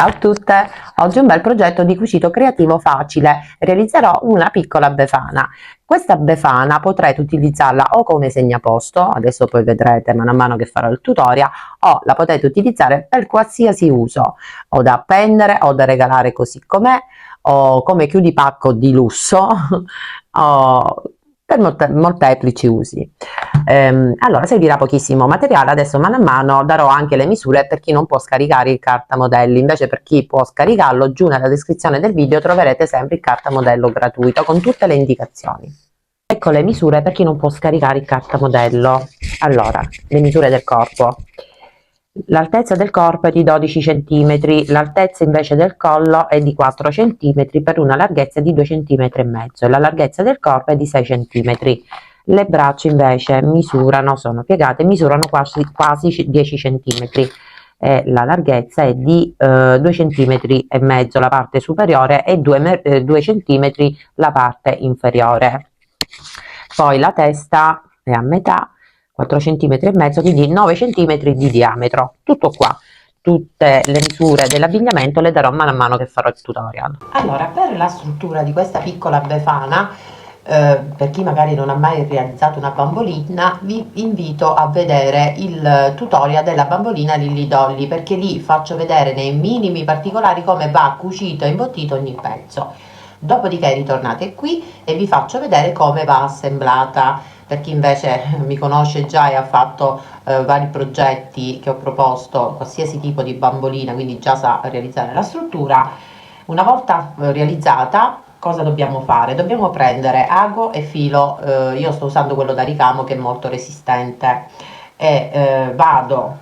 Ciao a tutte! Oggi un bel progetto di cucito creativo facile. Realizzerò una piccola befana. Questa befana potrete utilizzarla o come segnaposto, adesso poi vedrete man mano che farò il tutorial, o la potete utilizzare per qualsiasi uso, o da appendere o da regalare così com'è, o come chiudipacco di lusso, o per molteplici usi. Allora servirà pochissimo materiale, adesso mano a mano darò anche le misure per chi non può scaricare il cartamodelli, invece per chi può scaricarlo giù nella descrizione del video troverete sempre il cartamodello gratuito con tutte le indicazioni. Ecco le misure per chi non può scaricare il cartamodello. Allora, le misure del corpo. L'altezza del corpo è di 12 cm, l'altezza invece del collo è di 4 cm per una larghezza di 2,5 cm e la larghezza del corpo è di 6 cm. Le braccia invece sono piegate, misurano quasi 10 cm e la larghezza è di 2,5 cm la parte superiore e 2 cm la parte inferiore. Poi la testa è a metà, 4 cm e mezzo, quindi 9 cm di diametro. Tutto qua. Tutte le misure dell'abbigliamento le darò mano a mano che farò il tutorial. Allora, per la struttura di questa piccola befana, per chi magari non ha mai realizzato una bambolina, vi invito a vedere il tutorial della bambolina Lilly Dolly, perché lì faccio vedere nei minimi particolari come va cucito e imbottito ogni pezzo. Dopodiché ritornate qui e vi faccio vedere come va assemblata. Per chi invece mi conosce già e ha fatto vari progetti che ho proposto, qualsiasi tipo di bambolina, quindi già sa realizzare la struttura. Una volta realizzata, cosa dobbiamo fare? Dobbiamo prendere ago e filo, io sto usando quello da ricamo che è molto resistente, e vado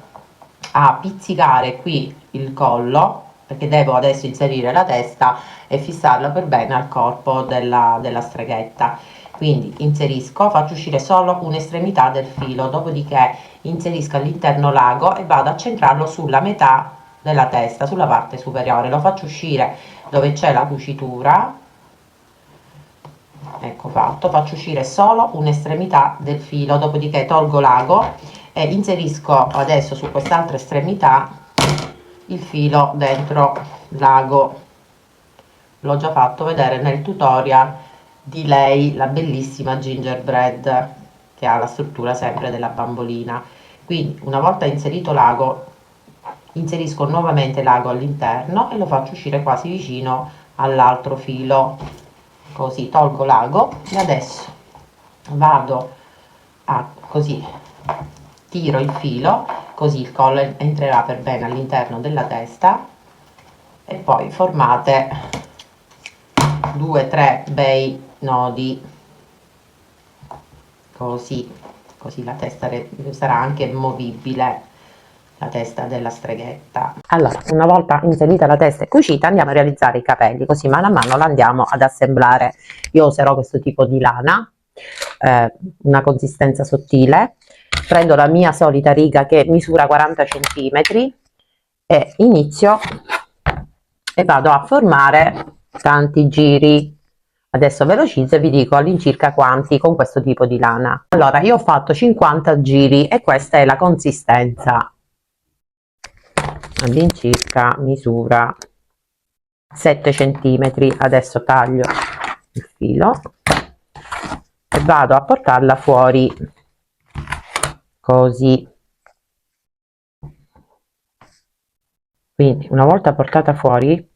a pizzicare qui il collo, perché devo adesso inserire la testa e fissarla per bene al corpo della streghetta. Quindi inserisco, faccio uscire solo un'estremità del filo, dopodiché inserisco all'interno l'ago e vado a centrarlo sulla metà della testa, sulla parte superiore. Lo faccio uscire dove c'è la cucitura, ecco fatto, faccio uscire solo un'estremità del filo, dopodiché tolgo l'ago e inserisco adesso su quest'altra estremità il filo dentro l'ago. L'ho già fatto vedere nel tutorial di lei, la bellissima gingerbread, che ha la struttura sempre della bambolina. Quindi una volta inserito l'ago, inserisco nuovamente l'ago all'interno e lo faccio uscire quasi vicino all'altro filo, così tolgo l'ago e adesso vado a così tiro il filo, così il collo entrerà per bene all'interno della testa e poi formate 2-3 bei nodi, così la testa sarà anche movibile, la testa della streghetta. Allora, una volta inserita la testa e cucita andiamo a realizzare i capelli, così mano a mano la andiamo ad assemblare. Io userò questo tipo di lana, una consistenza sottile, prendo la mia solita riga che misura 40 cm e inizio e vado a formare tanti giri. Adesso velocizzo e vi dico all'incirca quanti con questo tipo di lana. Allora, io ho fatto 50 giri e questa è la consistenza. All'incirca misura 7 cm. Adesso taglio il filo e vado a portarla fuori così. Quindi una volta portata fuori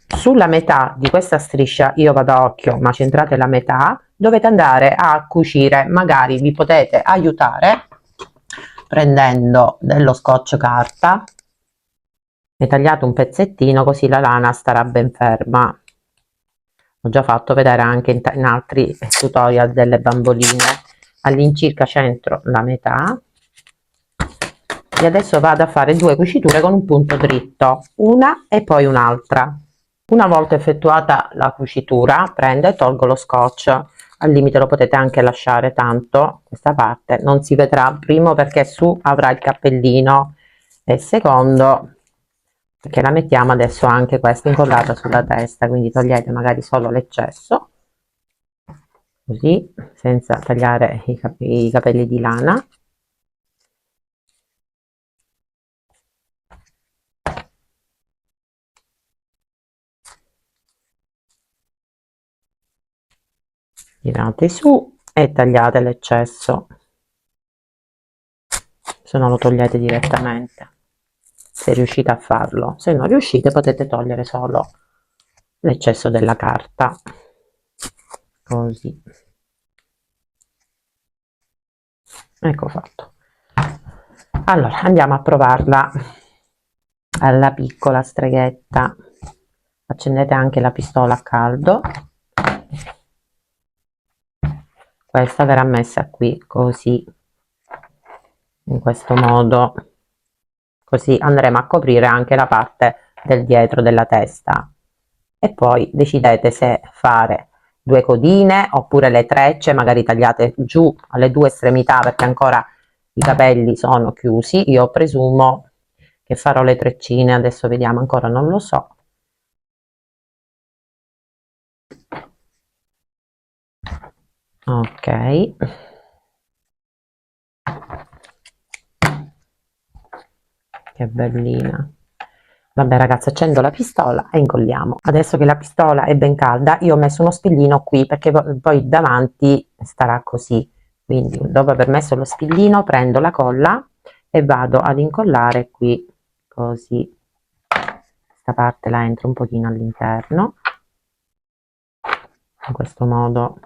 sulla metà di questa striscia, io vado a occhio ma centrate la metà, dovete andare a cucire. Magari vi potete aiutare prendendo dello scotch carta, ne tagliate un pezzettino così la lana starà ben ferma. Ho già fatto vedere anche in altri tutorial delle bamboline. All'incirca centro la metà e adesso vado a fare 2 cuciture con un punto dritto, una e poi un'altra. Una volta effettuata la cucitura prendo e tolgo lo scotch, al limite lo potete anche lasciare, tanto questa parte non si vedrà, primo perché su avrà il cappellino e secondo perché la mettiamo adesso anche questa incollata sulla testa, quindi togliete magari solo l'eccesso, così senza tagliare i capelli di lana. tirate su e tagliate l'eccesso, se no lo togliete direttamente, se riuscite a farlo. Se non riuscite potete togliere solo l'eccesso della carta, così. Ecco fatto. Allora andiamo a provarla alla piccola streghetta. Accendete anche la pistola a caldo. Questa verrà messa qui così, in questo modo, così andremo a coprire anche la parte del dietro della testa. E poi decidete se fare due codine oppure le trecce, magari tagliate giù alle due estremità perché ancora i capelli sono chiusi. Io presumo che farò le treccine, adesso vediamo, ancora non lo so. Ok, che bellina. Vabbè ragazzi, accendo la pistola e incolliamo. Adesso che la pistola è ben calda, io ho messo uno spillino qui perché poi davanti starà così. Quindi dopo aver messo lo spillino prendo la colla e vado ad incollare qui così. Questa parte la entro un pochino all'interno, in questo modo.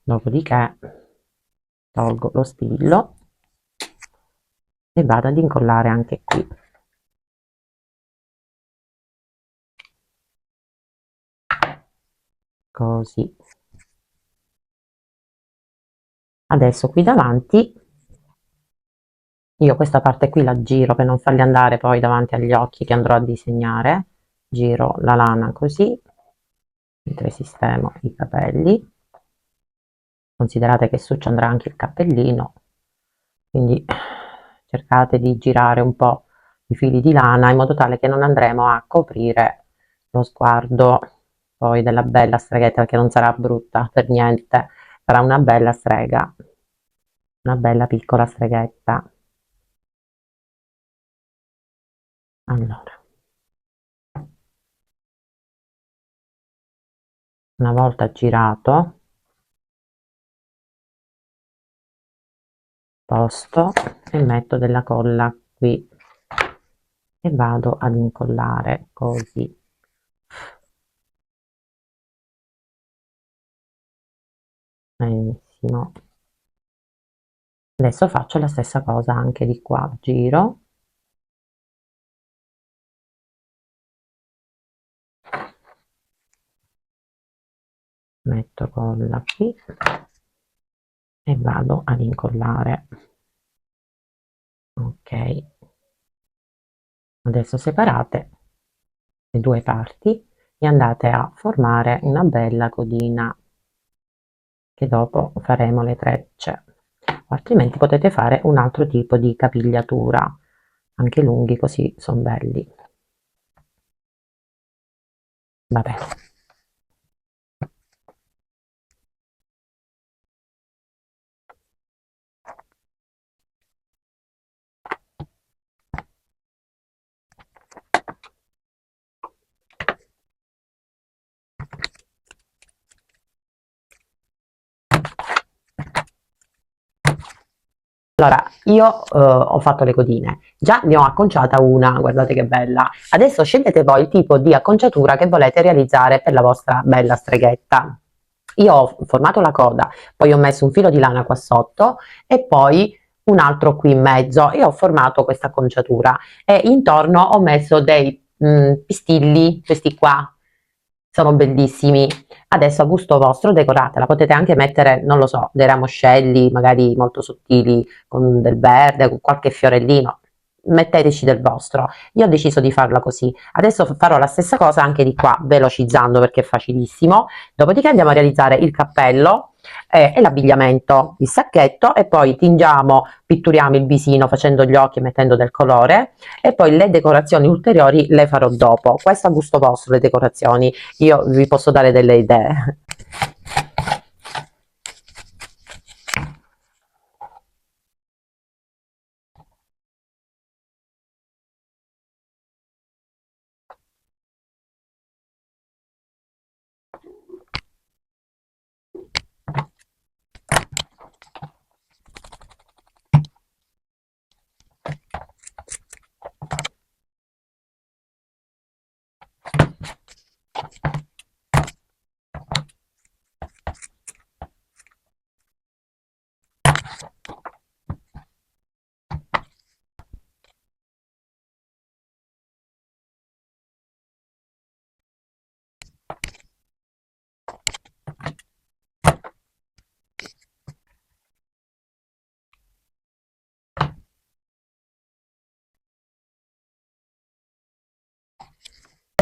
Dopodiché tolgo lo spillo e vado ad incollare anche qui. Così. Adesso qui davanti io questa parte qui la giro per non farli andare poi davanti agli occhi che andrò a disegnare. Giro la lana così mentre sistemo i capelli. Considerate che su ci andrà anche il cappellino, quindi cercate di girare un po' i fili di lana in modo tale che non andremo a coprire lo sguardo poi della bella streghetta, che non sarà brutta per niente, sarà una bella strega, una bella piccola streghetta. Allora, una volta girato, posto e metto della colla qui e vado ad incollare così. Benissimo. Adesso faccio la stessa cosa anche di qua, giro, metto colla qui e vado ad incollare. Ok, adesso separate le due parti e andate a formare una bella codina che dopo faremo le trecce, altrimenti potete fare un altro tipo di capigliatura, anche lunghi, così sono belli. Vabbè. Allora, io ho fatto le codine, già ne ho acconciata una, guardate che bella. Adesso scegliete voi il tipo di acconciatura che volete realizzare per la vostra bella streghetta. Io ho formato la coda, poi ho messo un filo di lana qua sotto e poi un altro qui in mezzo e ho formato questa acconciatura e intorno ho messo dei pistilli, questi qua, sono bellissimi. Adesso a gusto vostro decoratela, potete anche mettere, non lo so, dei ramoscelli magari molto sottili con del verde, con qualche fiorellino, metteteci del vostro. Io ho deciso di farla così. Adesso farò la stessa cosa anche di qua, velocizzando perché è facilissimo. Dopodiché andiamo a realizzare il cappello e l'abbigliamento, il sacchetto e poi tingiamo, pitturiamo il visino facendo gli occhi e mettendo del colore e poi le decorazioni ulteriori le farò dopo. Questo a gusto vostro, le decorazioni, io vi posso dare delle idee.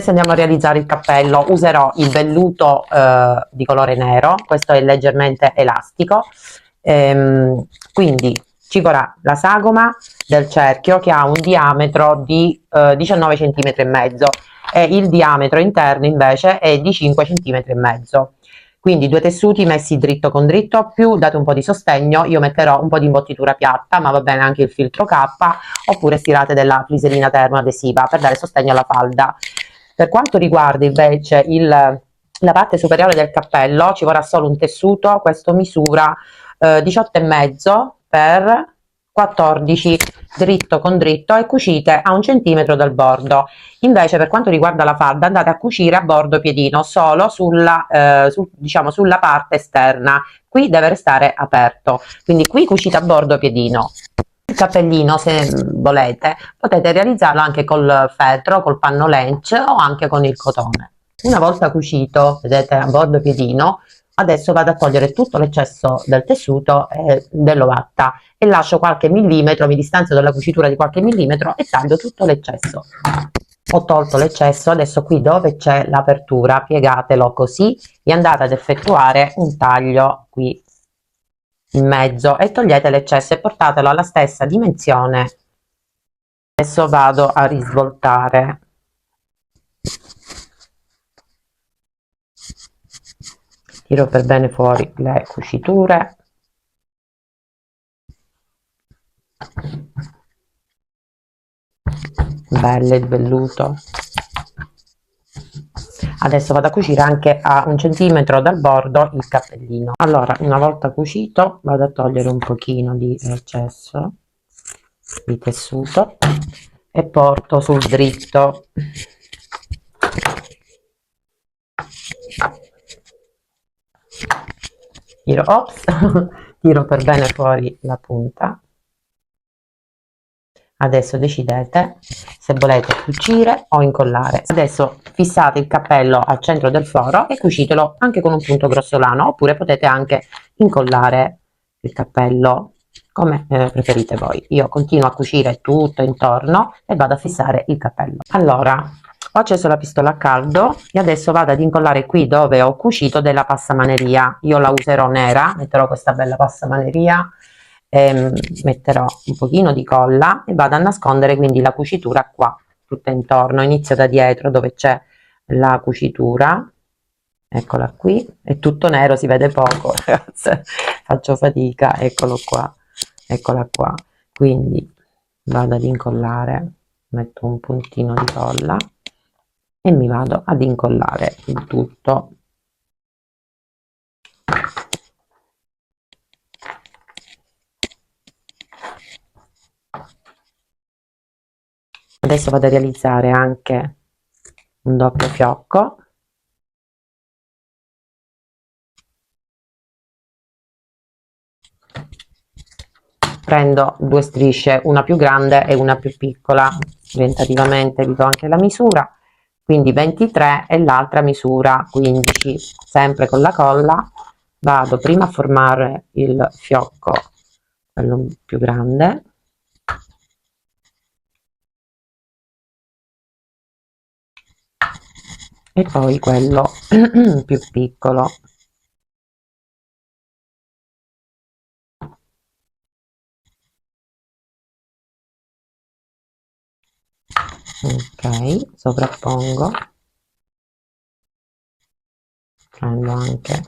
Adesso andiamo a realizzare il cappello. Userò il velluto di colore nero, questo è leggermente elastico, quindi ci vorrà la sagoma del cerchio che ha un diametro di 19 cm e mezzo e il diametro interno invece è di 5 cm e mezzo. Quindi due tessuti messi dritto con dritto, più date un po' di sostegno, io metterò un po' di imbottitura piatta, ma va bene anche il filtro K, oppure stirate della fliserina termoadesiva per dare sostegno alla falda. Per quanto riguarda invece la parte superiore del cappello, ci vorrà solo un tessuto, questo misura 18,5 per 14 dritto con dritto e cucite a 1 centimetro dal bordo. Invece per quanto riguarda la falda andate a cucire a bordo piedino solo diciamo, sulla parte esterna, qui deve restare aperto, quindi qui cucite a bordo piedino. Il cappellino, se volete, potete realizzarlo anche col feltro, col panno lench o anche con il cotone. Una volta cucito, vedete, a bordo piedino, adesso vado a togliere tutto l'eccesso del tessuto e dell'ovatta e lascio qualche millimetro, mi distanzio dalla cucitura di qualche millimetro e taglio tutto l'eccesso. Ho tolto l'eccesso, adesso qui dove c'è l'apertura piegatelo così e andate ad effettuare un taglio qui in mezzo e togliete l'eccesso e portatelo alla stessa dimensione. Adesso vado a risvoltare. Tiro per bene fuori le cuciture. Belle il velluto. Adesso vado a cucire anche a 1 centimetro dal bordo il cappellino. Allora, una volta cucito, vado a togliere un pochino di eccesso di tessuto e porto sul dritto. Tiro per bene fuori la punta. Adesso decidete se volete cucire o incollare. Adesso fissate il cappello al centro del foro e cucitelo anche con un punto grossolano, oppure potete anche incollare il cappello come preferite voi. Io continuo a cucire tutto intorno e vado a fissare il cappello. Allora, ho acceso la pistola a caldo e adesso vado ad incollare qui dove ho cucito della passamaneria. Io la userò nera, metterò questa bella passamaneria, metterò un pochino di colla e vado a nascondere quindi la cucitura qua tutta intorno. Inizio da dietro dove c'è la cucitura, eccola qui, è tutto nero, si vede poco ragazze, faccio fatica, eccolo qua, eccola qua. Quindi vado ad incollare, metto un puntino di colla e mi vado ad incollare il tutto. Adesso vado a realizzare anche un doppio fiocco. Prendo due strisce, una più grande e una più piccola, orientativamente vi do anche la misura, quindi 23 e l'altra misura 15, sempre con la colla. Vado prima a formare il fiocco, quello più grande, e poi quello più piccolo. Ok, sovrappongo, prendo anche,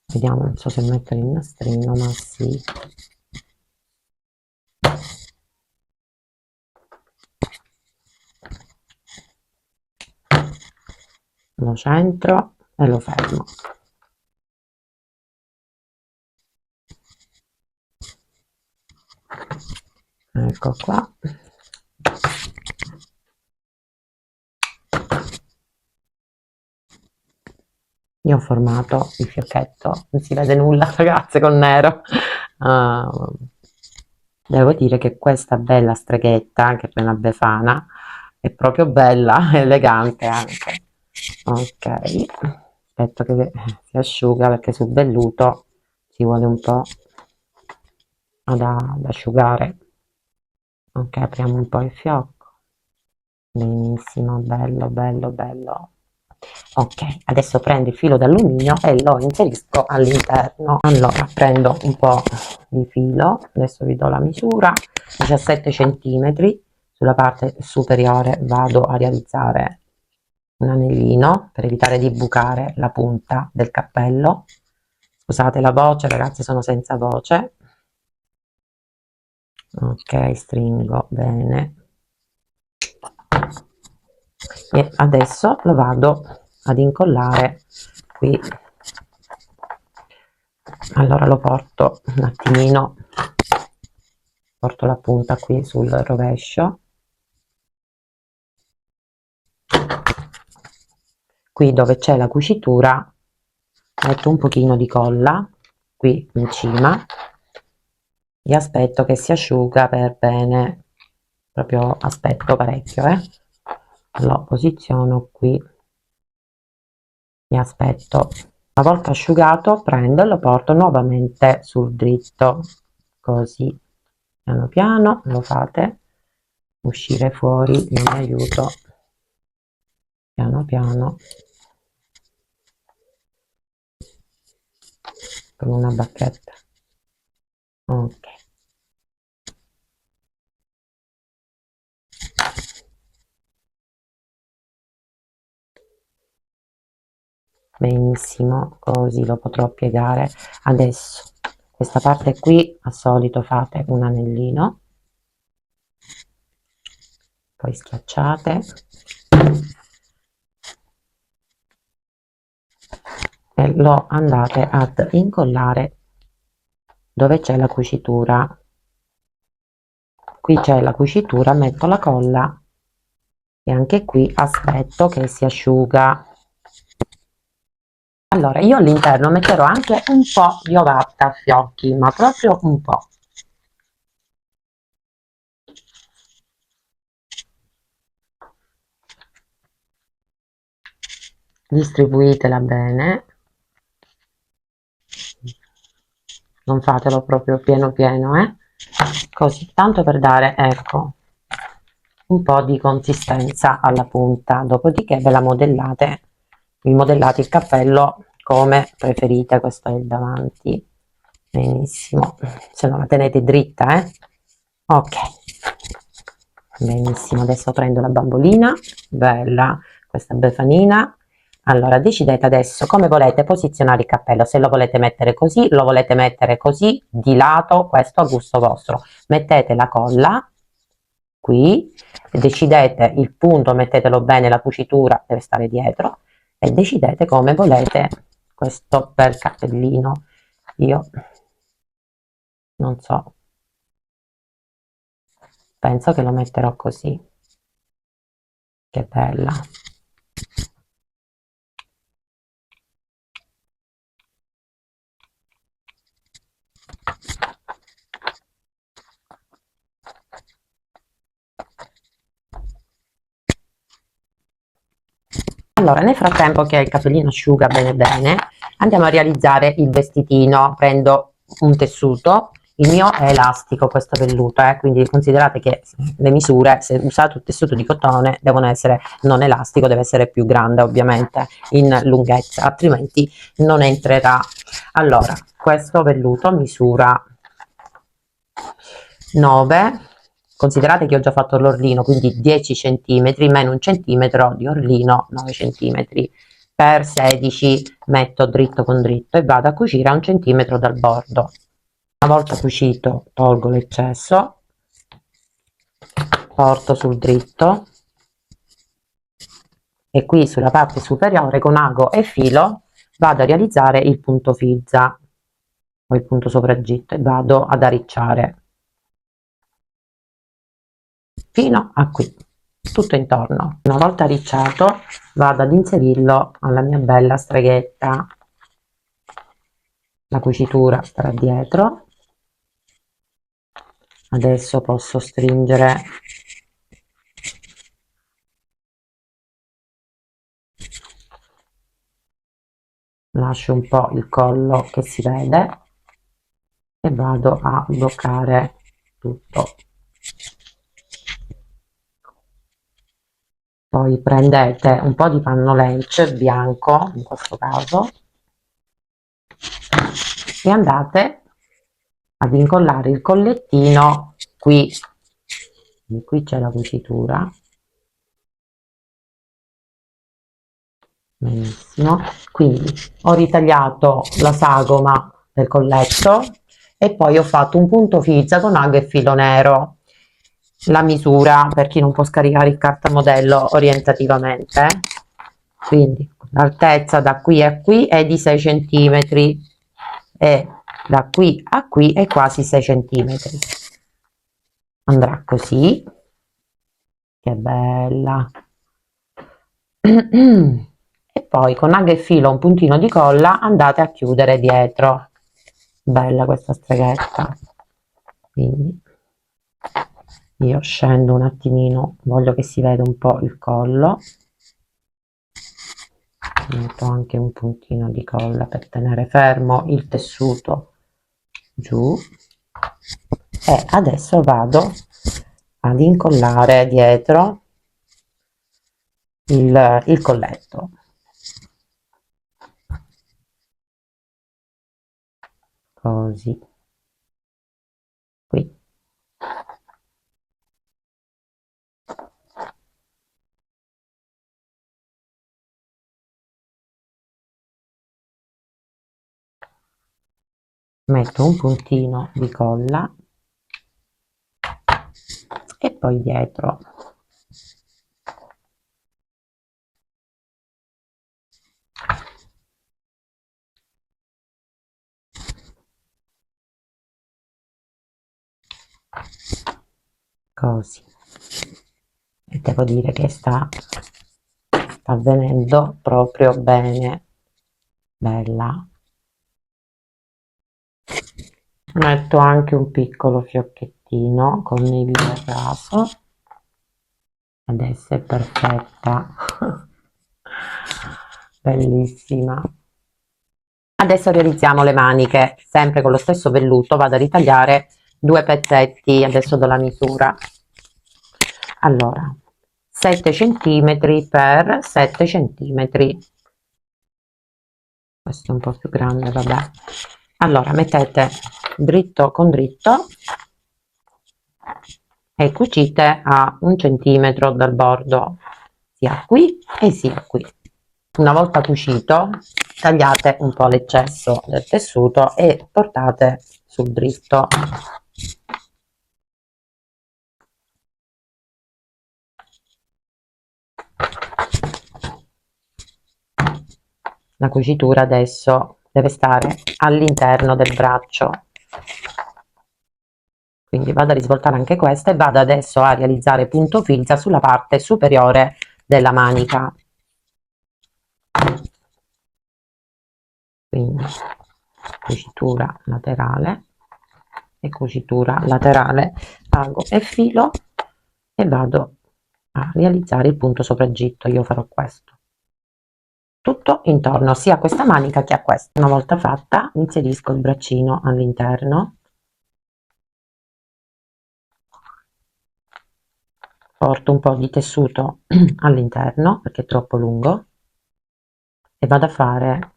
vediamo, non so se mettere il nastrino, ma sì, lo centro e lo fermo. Ecco qua. Io ho formato il fiocchetto, non si vede nulla ragazze col nero. Devo dire che questa bella streghetta, che è una befana, è proprio bella, elegante anche. Ok, aspetto che si asciuga perché sul velluto ci vuole un po' ad asciugare. Ok, apriamo un po' il fiocco. benissimo, bello, bello, bello. Ok, adesso prendo il filo d'alluminio e lo inserisco all'interno. Allora, prendo un po' di filo, adesso vi do la misura, 17 centimetri. Sulla parte superiore vado a realizzare un anellino per evitare di bucare la punta del cappello. Scusate la voce, ragazzi, sono senza voce. Ok, stringo bene e adesso lo vado ad incollare qui. Allora lo porto un attimino, porto la punta qui sul rovescio, qui dove c'è la cucitura metto un pochino di colla qui in cima e aspetto che si asciuga per bene, proprio aspetto parecchio, lo posiziono qui e aspetto. Una volta asciugato prendo e lo porto nuovamente sul dritto, così piano piano lo fate uscire fuori, io mi aiuto piano piano con una bacchetta. Ok, benissimo, così lo potrò piegare. Adesso questa parte qui al solito fate un anellino, poi schiacciate e lo andate ad incollare dove c'è la cucitura. Qui c'è la cucitura, metto la colla e anche qui aspetto che si asciuga. Allora io all'interno metterò anche un po' di ovata a fiocchi, ma proprio un po'. Distribuitela bene, non fatelo proprio pieno pieno, così tanto per dare, ecco, un po' di consistenza alla punta. Dopodiché ve la modellate, vi modellate il cappello come preferite. Questo è il davanti, benissimo, se no la tenete dritta, ok, benissimo. Adesso prendo la bambolina bella, questa befanina. Allora decidete adesso come volete posizionare il cappello, se lo volete mettere così, lo volete mettere così di lato, questo a gusto vostro. Mettete la colla qui, decidete il punto, mettetelo bene, la cucitura deve stare dietro e decidete come volete questo bel cappellino. Io non so, penso che lo metterò così. Che bella. Allora, nel frattempo che il cappellino asciuga bene bene, andiamo a realizzare il vestitino. Prendo un tessuto, il mio è elastico questo velluto, quindi considerate che le misure, se usate un tessuto di cotone, devono essere non elastico, deve essere più grande ovviamente in lunghezza, altrimenti non entrerà. Allora, questo velluto misura 9, considerate che ho già fatto l'orlino, quindi 10 centimetri meno un centimetro di orlino, 9 centimetri per 16, metto dritto con dritto e vado a cucire a 1 centimetro dal bordo. Una volta cucito tolgo l'eccesso, porto sul dritto e qui sulla parte superiore con ago e filo vado a realizzare il punto filza o il punto sopraggitto e vado ad arricciare fino a qui, tutto intorno. Una volta arricciato vado ad inserirlo alla mia bella streghetta, la cucitura starà dietro. Adesso posso stringere lascio un po' il collo che si vede e vado a bloccare tutto. Poi prendete un po' di pannolencio bianco, in questo caso, e andate ad incollare il collettino qui. Qui c'è la cucitura, benissimo. Quindi ho ritagliato la sagoma del colletto e poi ho fatto un punto filza con ago e filo nero. La misura, per chi non può scaricare il cartamodello orientativamente, quindi l'altezza da qui a qui è di 6 centimetri e da qui a qui è quasi 6 centimetri. Andrà così, che bella. E poi con ago e filo un puntino di colla andate a chiudere dietro. Bella questa streghetta. Quindi io scendo un attimino, voglio che si veda un po' il collo, metto anche un puntino di colla per tenere fermo il tessuto giù e adesso vado ad incollare dietro il colletto, così, qui. Metto un puntino di colla e poi dietro. Così. E devo dire che sta avvenendo proprio bene, bella. Metto anche un piccolo fiocchettino con neve del raso. Adesso è perfetta. Bellissima. Adesso realizziamo le maniche, sempre con lo stesso velluto vado a ritagliare 2 pezzetti, adesso do la misura. Allora, 7 centimetri per 7 centimetri. Questo è un po' più grande, vabbè. Allora, mettete dritto con dritto e cucite a 1 centimetro dal bordo, sia qui e sia qui. Una volta cucito, tagliate un po' l'eccesso del tessuto e portate sul dritto. La cucitura adesso deve stare all'interno del braccio, quindi vado a risvoltare anche questa e vado adesso a realizzare punto filza sulla parte superiore della manica. Quindi cucitura laterale e cucitura laterale, ago e filo e vado a realizzare il punto sopraggitto. Io farò questo tutto intorno sia a questa manica che a questa. Una volta fatta inserisco il braccino all'interno, porto un po' di tessuto all'interno perché è troppo lungo e vado a fare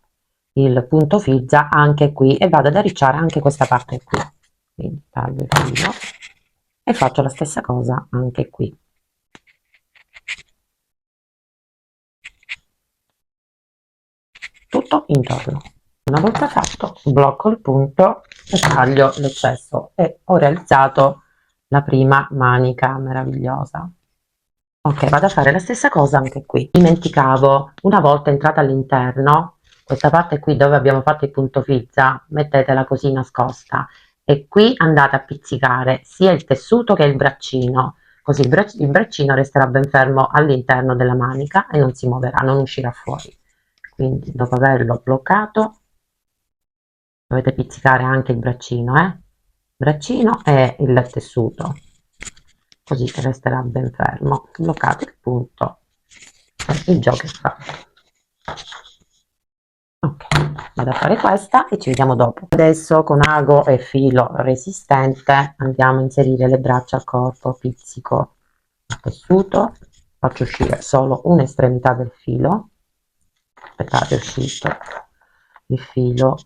il punto filza anche qui e vado ad arricciare anche questa parte qui. Quindi taglio il filo e faccio la stessa cosa anche qui. Tutto intorno. Una volta fatto blocco il punto e taglio l'eccesso e ho realizzato la prima manica meravigliosa. Ok, vado a fare la stessa cosa anche qui. Dimenticavo, una volta entrata all'interno, questa parte qui dove abbiamo fatto il punto filza, mettetela così nascosta e qui andate a pizzicare sia il tessuto che il braccino, così il braccino resterà ben fermo all'interno della manica e non si muoverà, non uscirà fuori. Quindi dopo averlo bloccato dovete pizzicare anche il braccino e il tessuto, così resterà ben fermo. Bloccate il punto e il gioco è fatto. Ok, vado a fare questa e ci vediamo dopo. Adesso con ago e filo resistente andiamo a inserire le braccia al corpo, pizzico il tessuto faccio uscire solo un'estremità del filo. Aspettate, è uscito il filo.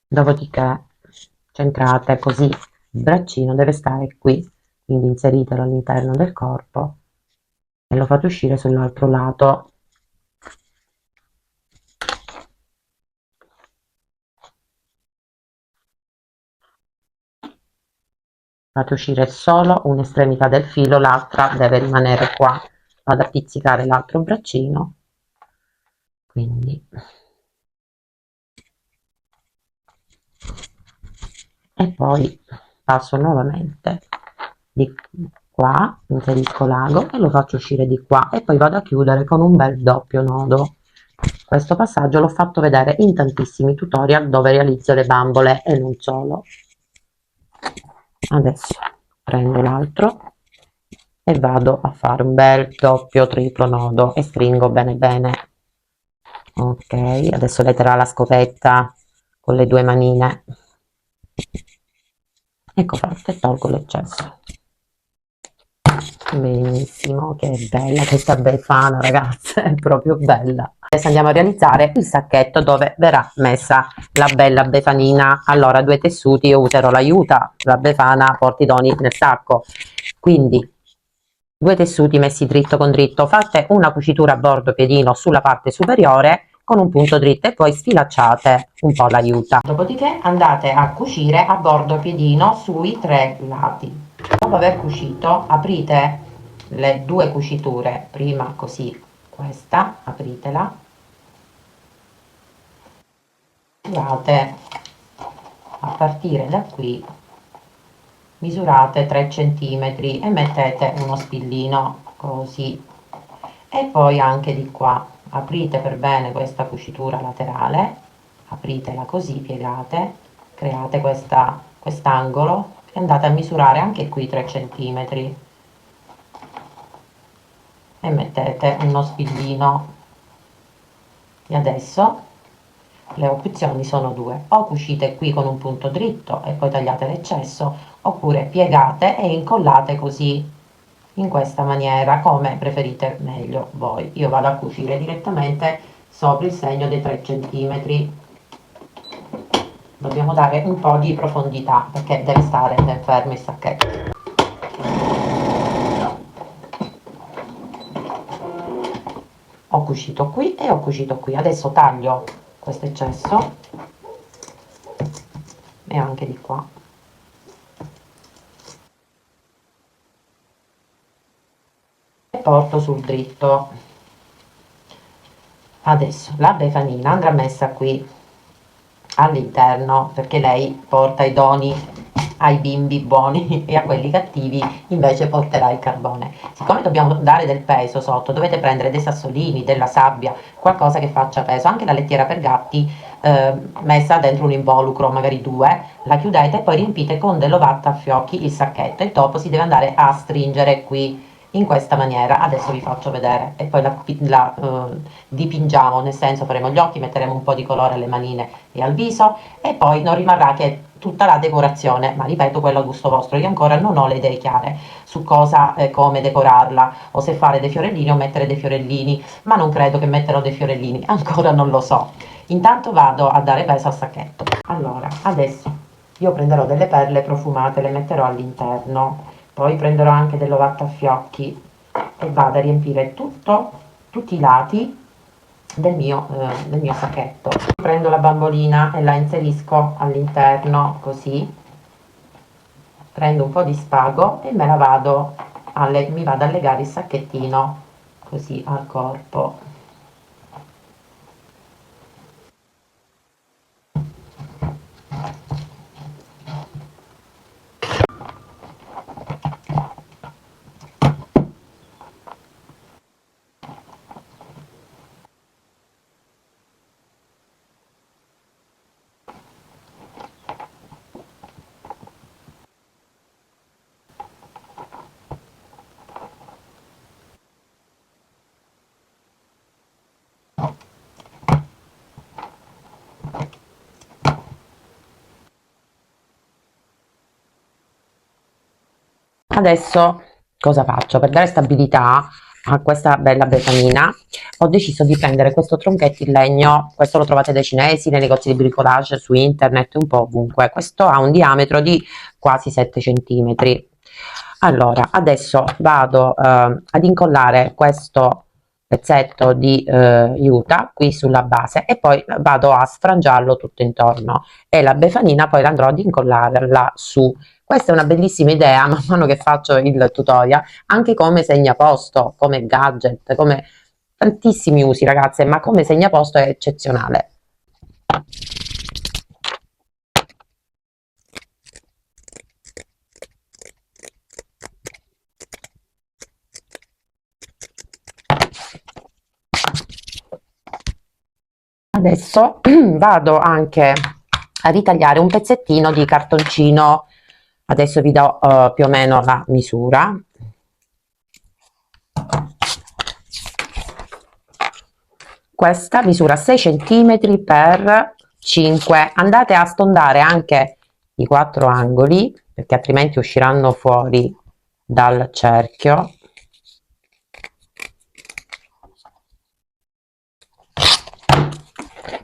Dopodiché centrate così, il braccino deve stare qui, quindi inseritelo all'interno del corpo e lo fate uscire sull'altro lato. Fate uscire solo un'estremità del filo, l'altra deve rimanere qua. Vado a pizzicare l'altro braccino, quindi, e poi passo nuovamente di qua, inserisco l'ago e lo faccio uscire di qua e poi vado a chiudere con un bel doppio nodo. Questo passaggio l'ho fatto vedere in tantissimi tutorial dove realizzo le bambole e non solo. Adesso prendo l'altro e vado a fare un bel doppio triplo nodo e stringo bene bene. Ok, adesso lei terrà la scopetta con le due manine. Ecco fatto, e tolgo l'eccesso. Benissimo, che bella questa befana, ragazze, è proprio bella. Adesso andiamo a realizzare il sacchetto dove verrà messa la bella befanina. Allora, due tessuti, io userò l'aiuta, la befana porti i doni nel sacco. Quindi, due tessuti messi dritto con dritto, fate una cucitura a bordo piedino sulla parte superiore con un punto dritto e poi sfilacciate un po' l'aiuta. Dopodiché andate a cucire a bordo piedino sui tre lati. Dopo aver cucito, aprite le due cuciture, prima così, questa, apritela, misurate a partire da qui, misurate 3 centimetri e mettete uno spillino così, e poi anche di qua aprite per bene questa cucitura laterale, apritela così, piegate, create quest'angolo e andate a misurare anche qui 3 centimetri e mettete uno spillino. E adesso le opzioni sono due: o cucite qui con un punto dritto e poi tagliate l'eccesso, oppure piegate e incollate così, in questa maniera, come preferite meglio voi. Io vado a cucire direttamente sopra il segno dei 3 centimetri. Dobbiamo dare un po' di profondità perché deve stare ben fermo il sacchetto. Ho cucito qui e ho cucito qui, adesso taglio questo eccesso e anche di qua e porto sul dritto. Adesso la befanina andrà messa qui all'interno perché lei porta i doni ai bimbi buoni e a quelli cattivi invece porterà il carbone. Siccome dobbiamo dare del peso sotto, dovete prendere dei sassolini, della sabbia, qualcosa che faccia peso. Anche la lettiera per gatti messa dentro un involucro, magari due, la chiudete e poi riempite con dell'ovatta a fiocchi il sacchetto e dopo si deve andare a stringere qui in questa maniera. Adesso vi faccio vedere e poi la dipingiamo, nel senso faremo gli occhi, metteremo un po' di colore alle manine e al viso e poi non rimarrà che tutta la decorazione, ma ripeto, quello a gusto vostro. Io ancora non ho le idee chiare su cosa e come decorarla, o se fare dei fiorellini o mettere dei fiorellini, ma non credo che metterò dei fiorellini, ancora non lo so. Intanto vado a dare peso al sacchetto. Allora, adesso io prenderò delle perle profumate, le metterò all'interno, poi prenderò anche dell'ovatta a fiocchi e vado a riempire tutti i lati del mio sacchetto. Prendo la bambolina e la inserisco all'interno così, prendo un po' di spago e me la mi vado a legare il sacchettino così al corpo. Adesso cosa faccio? Per dare stabilità a questa bella befanina ho deciso di prendere questo tronchetto in legno. Questo lo trovate dai cinesi, nei negozi di bricolage, su internet, un po' ovunque. Questo ha un diametro di quasi 7 centimetri. Allora, adesso vado ad incollare questo pezzetto di juta qui sulla base e poi vado a sfrangiarlo tutto intorno, e la befanina poi andrò ad incollarla su. Questa è una bellissima idea, man mano che faccio il tutorial, anche come segnaposto, come gadget, come tantissimi usi ragazze, ma come segnaposto è eccezionale. Adesso vado anche a ritagliare un pezzettino di cartoncino. Adesso vi do più o meno la misura. Questa misura 6 cm per 5. Andate a stondare anche i 4 angoli, perché altrimenti usciranno fuori dal cerchio.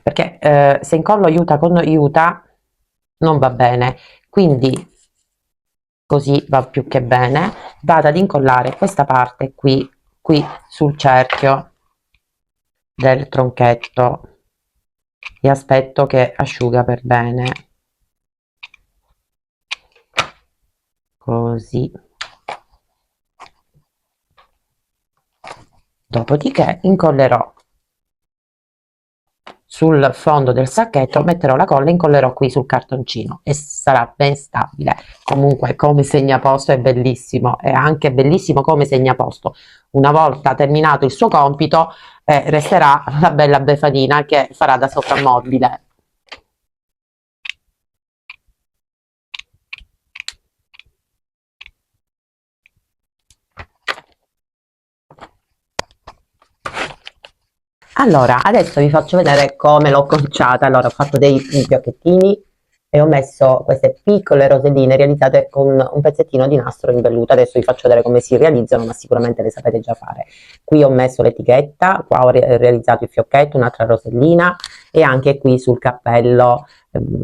Perché se incollo juta con juta non va bene, quindi così va più che bene. Vado ad incollare questa parte qui sul cerchio del tronchetto e aspetto che asciuga per bene, così. Dopodiché incollerò sul fondo del sacchetto, metterò la colla e incollerò qui sul cartoncino e sarà ben stabile. Comunque come segnaposto è bellissimo, è anche bellissimo come segnaposto. Una volta terminato il suo compito resterà la bella befanina che farà da soprammobile. Allora, adesso vi faccio vedere come l'ho conciata. Allora, ho fatto dei fiocchettini e ho messo queste piccole roselline realizzate con un pezzettino di nastro in velluto. Adesso vi faccio vedere come si realizzano, ma sicuramente le sapete già fare. Qui ho messo l'etichetta, qua ho realizzato il fiocchetto, un'altra rosellina, e anche qui sul cappello ho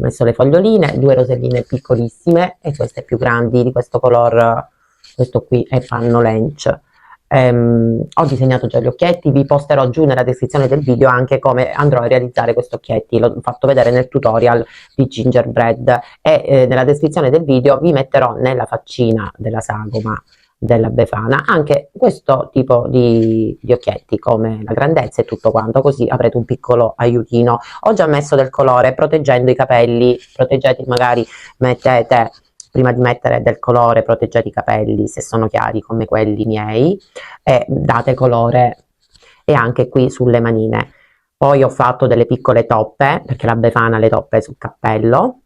messo le foglioline, 2 roselline piccolissime e queste più grandi di questo color. Questo qui è panno lench. Ho disegnato già gli occhietti, vi posterò giù nella descrizione del video anche come andrò a realizzare questi occhietti. L'ho fatto vedere nel tutorial di gingerbread e nella descrizione del video vi metterò nella faccina della sagoma della befana anche questo tipo di occhietti, come la grandezza e tutto quanto, così avrete un piccolo aiutino. Ho già messo del colore proteggendo i capelli, proteggete, magari mettete, prima di mettere del colore, proteggete i capelli se sono chiari come quelli miei e date colore, e anche qui sulle manine. Poi ho fatto delle piccole toppe, perché la befana le toppe sul cappello.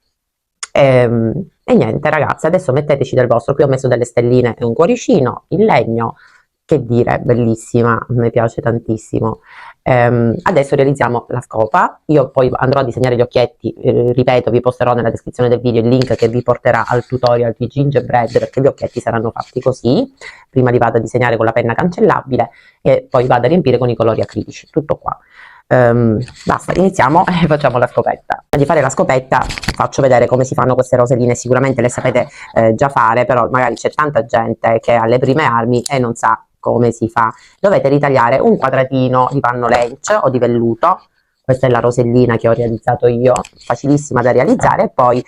E niente ragazzi, adesso metteteci del vostro. Qui ho messo delle stelline e un cuoricino in legno, che dire, bellissima, mi piace tantissimo. Adesso realizziamo la scopa. Io poi andrò a disegnare gli occhietti, ripeto, vi posterò nella descrizione del video il link che vi porterà al tutorial di gingerbread, perché gli occhietti saranno fatti così. Prima li vado a disegnare con la penna cancellabile e poi vado a riempire con i colori acrilici, tutto qua. Basta, iniziamo e facciamo la scopetta. Prima di fare la scopetta faccio vedere come si fanno queste roselline. Sicuramente le sapete già fare, però magari c'è tanta gente che ha le prime armi e non sa come si fa. Dovete ritagliare un quadratino di panno lench o di velluto. Questa è la rosellina che ho realizzato io, facilissima da realizzare, e poi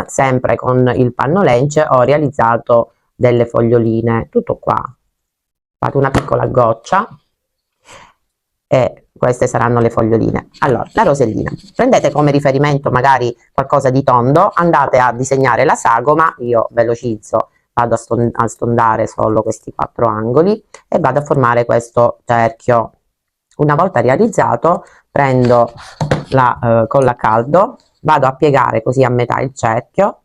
sempre con il panno lench ho realizzato delle foglioline, tutto qua. Fate una piccola goccia e queste saranno le foglioline. Allora, la rosellina, prendete come riferimento magari qualcosa di tondo, andate a disegnare la sagoma. Io velocizzo, vado a stondare solo questi 4 angoli e vado a formare questo cerchio. Una volta realizzato prendo la colla a caldo, vado a piegare così a metà il cerchio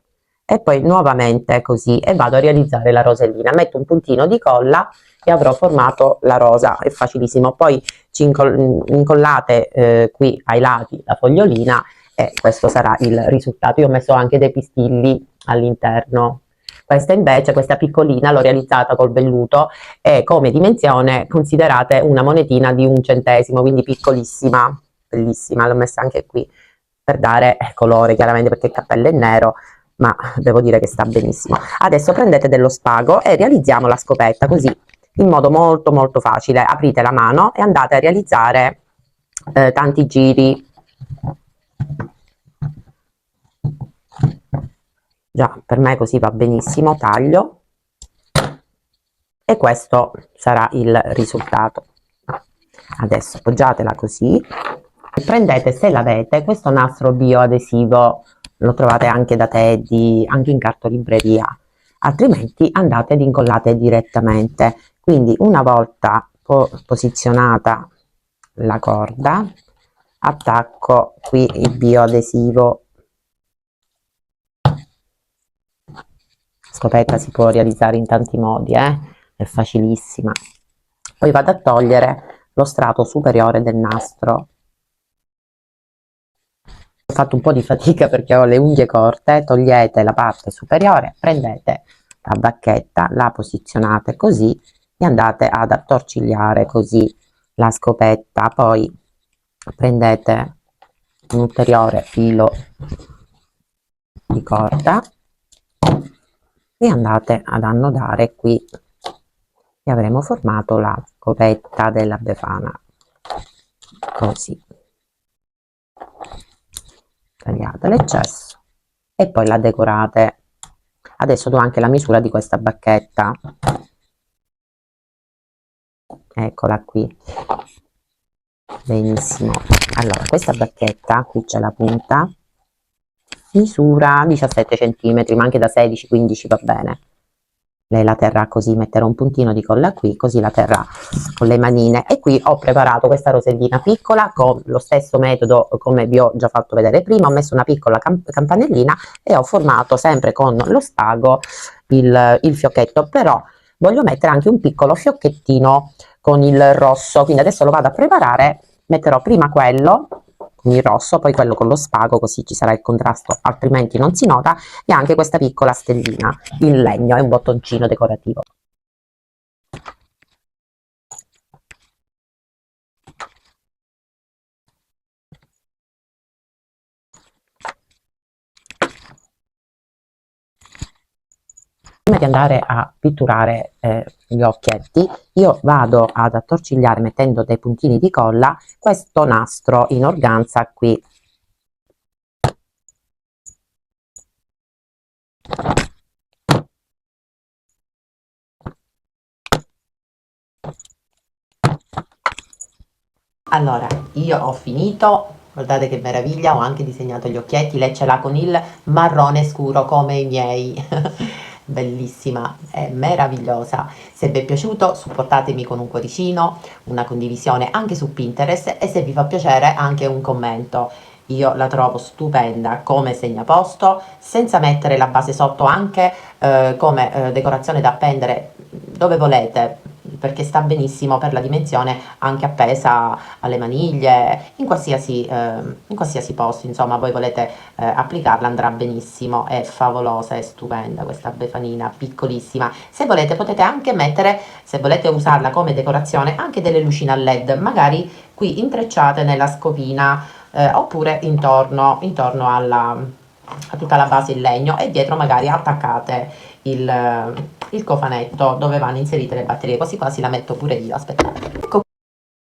e poi nuovamente così, e vado a realizzare la rosellina. Metto un puntino di colla e avrò formato la rosa. È facilissimo. Poi ci incollate qui ai lati la fogliolina e questo sarà il risultato. Io ho messo anche dei pistilli all'interno. Questa invece, questa piccolina, l'ho realizzata col velluto e come dimensione considerate una monetina di 1 centesimo, quindi piccolissima, bellissima, l'ho messa anche qui per dare colore chiaramente perché il cappello è nero, ma devo dire che sta benissimo. Adesso prendete dello spago e realizziamo la scopetta così, in modo molto molto facile. Aprite la mano e andate a realizzare tanti giri. Già, per me così va benissimo, taglio e questo sarà il risultato. Adesso appoggiatela così, prendete, se l'avete, questo nastro bioadesivo, lo trovate anche da Teddy, anche in cartolibreria, altrimenti andate ed incollate direttamente. Quindi una volta posizionata la corda, attacco qui il bioadesivo. Scopetta si può realizzare in tanti modi, è facilissima. Poi vado a togliere lo strato superiore del nastro. Ho fatto un po' di fatica perché ho le unghie corte. Togliete la parte superiore, prendete la bacchetta, la posizionate così e andate ad attorcigliare così la scopetta. Poi prendete un ulteriore filo di corda e andate ad annodare qui e avremo formato la scopetta della Befana, così. Tagliate l'eccesso e poi la decorate. Adesso do anche la misura di questa bacchetta, eccola qui, benissimo. Allora, questa bacchetta, qui c'è la punta, misura 17 cm, ma anche da 16-15 va bene. Lei la terrà così, metterò un puntino di colla qui, così la terrà con le manine. E qui ho preparato questa rosellina piccola con lo stesso metodo come vi ho già fatto vedere prima. Ho messo una piccola campanellina e ho formato sempre con lo spago il fiocchetto, però voglio mettere anche un piccolo fiocchettino con il rosso, quindi adesso lo vado a preparare. Metterò prima quello con il rosso, poi quello con lo spago, così ci sarà il contrasto, altrimenti non si nota, e anche questa piccola stellina in legno, è un bottoncino decorativo. Prima di andare a pitturare gli occhietti, io vado ad attorcigliare mettendo dei puntini di colla questo nastro in organza qui. Allora, io ho finito, guardate che meraviglia, ho anche disegnato gli occhietti, lei ce l'ha con il marrone scuro come i miei, bellissima, è meravigliosa. Se vi è piaciuto supportatemi con un cuoricino, una condivisione anche su Pinterest e se vi fa piacere anche un commento. Io la trovo stupenda come segnaposto, senza mettere la base sotto, anche come decorazione da appendere dove volete, perché sta benissimo per la dimensione, anche appesa alle maniglie, in qualsiasi posto, insomma, voi volete applicarla, andrà benissimo, è favolosa, è stupenda questa Befanina, piccolissima. Se volete potete anche mettere, se volete usarla come decorazione, anche delle lucine a LED, magari qui intrecciate nella scopina, oppure intorno a tutta la base in legno, e dietro magari attaccate il cofanetto dove vanno inserite le batterie, così quasi la metto pure io, aspettate. Ecco,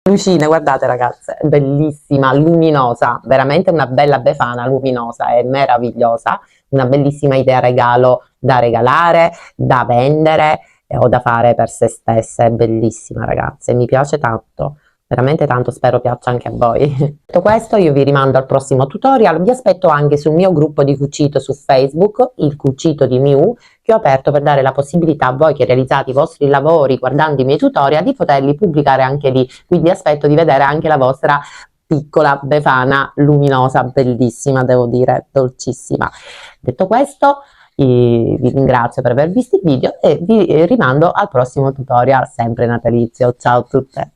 lucine, guardate ragazze, bellissima, luminosa, veramente una bella Befana luminosa, è meravigliosa, una bellissima idea regalo da regalare, da vendere o da fare per se stessa, è bellissima ragazze, mi piace tanto. Veramente tanto, spero piaccia anche a voi. Detto questo, io vi rimando al prossimo tutorial, vi aspetto anche sul mio gruppo di cucito su Facebook, il cucito di Miu, che ho aperto per dare la possibilità a voi che realizzate i vostri lavori guardando i miei tutorial di poterli pubblicare anche lì, quindi aspetto di vedere anche la vostra piccola Befana luminosa, bellissima, devo dire, dolcissima. Detto questo, vi ringrazio per aver visto il video e vi rimando al prossimo tutorial sempre natalizio. Ciao a tutte!